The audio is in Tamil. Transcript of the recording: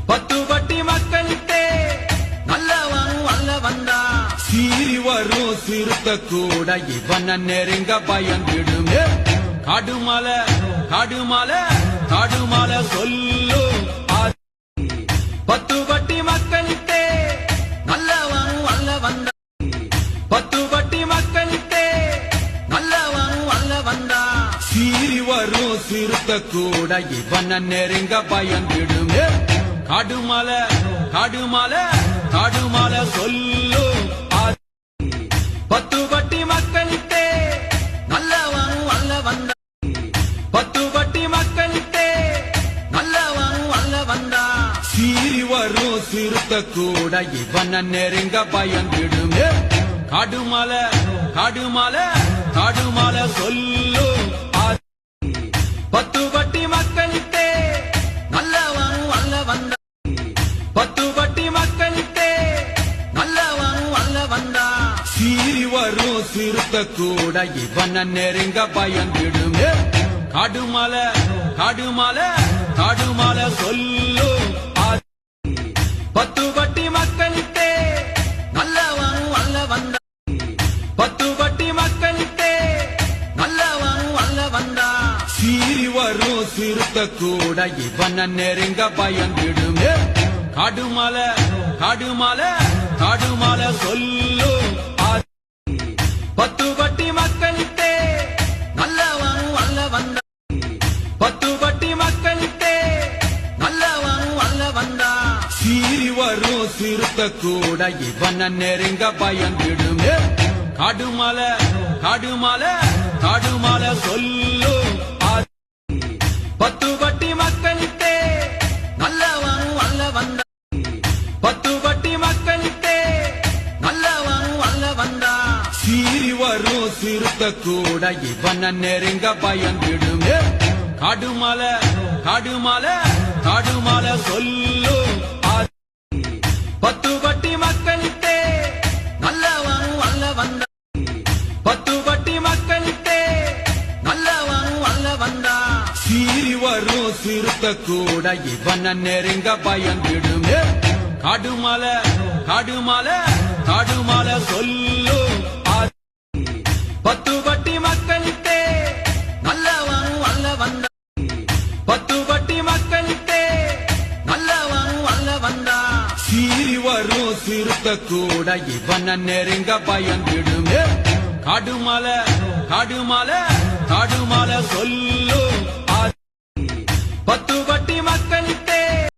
பத்துப்பட்டி மக்களுக்கே நல்லவன் அல்ல வந்தா சீறி வரும் சிறுத்த கூட இவன நெருங்க பயந்திடுமே காடுமலை காடுமலை காடுமலை சொல்லு பத்துப்பட்டி மக்களுக்கே நல்லவன் அல்ல வந்தா பத்துப்பட்டி மக்களுக்கே நல்லவன் அல்ல வந்தா சீறி வரும் சிறுத்த கூட இவன நெருங்க பயந்திடுமே காடுமலை காடுமலை காடுமலை சொல்லு பத்துப்பட்டி மக்களுக்கே நல்லவன் அல்ல வந்தா பத்துப்பட்டி மக்களுக்கே நல்லவன் அல்ல வந்தா சீறி வரும் சிறுத்த கூட இவன நெருங்க பயந்திடுமே காடுமலை காடுமலை காடுமலை சொல்லு பத்துப்பட்டி மக்களுக்கே நல்லவன் அல்ல வந்தா பத்துப்பட்டி மக்களுக்கே நல்லவன் அல்ல வந்தா சீறி வரும் சிறுத்த கூட இவன நெருங்க பயந்திடுமே காடுமலை காடுமலை காடுமலை சொல்லு பத்துப்பட்டி மக்களுக்கே நல்லவன் அல்ல வந்தா பத்துப்பட்டி மக்களுக்கே நல்லவன் அல்ல வந்தா சீறி வரும் சிறுத்த கூட இவன நெருங்க பயந்திடுமே காடுமலை காடுமலை காடுமலை சொல்லு பத்துப்பட்டி மக்களுக்கே நல்லவன் அல்ல வந்தா பத்துப்பட்டி மக்களுக்கே நல்லவன் அல்ல வந்தா சீறி வரும் சிறுத்த கூட இவன நெருங்க பயந்திடுமே காடுமலை காடுமலை காடுமலை சொல்லு பத்துப்பட்டி மக்களுக்கே நல்லவன் அல்ல வந்தா பத்துப்பட்டி மக்களுக்கே நல்லவன் அல்ல வந்தா சீறி வரும் சிறுத்த கூட இவன நெருங்க பயந்திடுமே காடுமலை காடுமலை காடுமலை சொல்லு பத்துப்பட்டி மக்களுக்கே நல்லவன் அல்ல வந்தா பத்துப்பட்டி மக்களுக்கே நல்லவன் அல்ல வந்தா சீறி வரும் சிறுத்த கூட இவன நெருங்க பயந்திடுமே காடுமலை காடுமலை காடுமலை சொல்லு பத்துப்பட்டி மக்களுக்கே நல்லவன் அல்ல வந்தா பத்துப்பட்டி மக்களுக்கே நல்லவன் அல்ல வந்தா சீறி வரும் சிறுத்த கூட இவன நெருங்க பயந்திடுமே காடுமலை காடுமலை காடுமலை சொல்லு பத்துப்பட்டி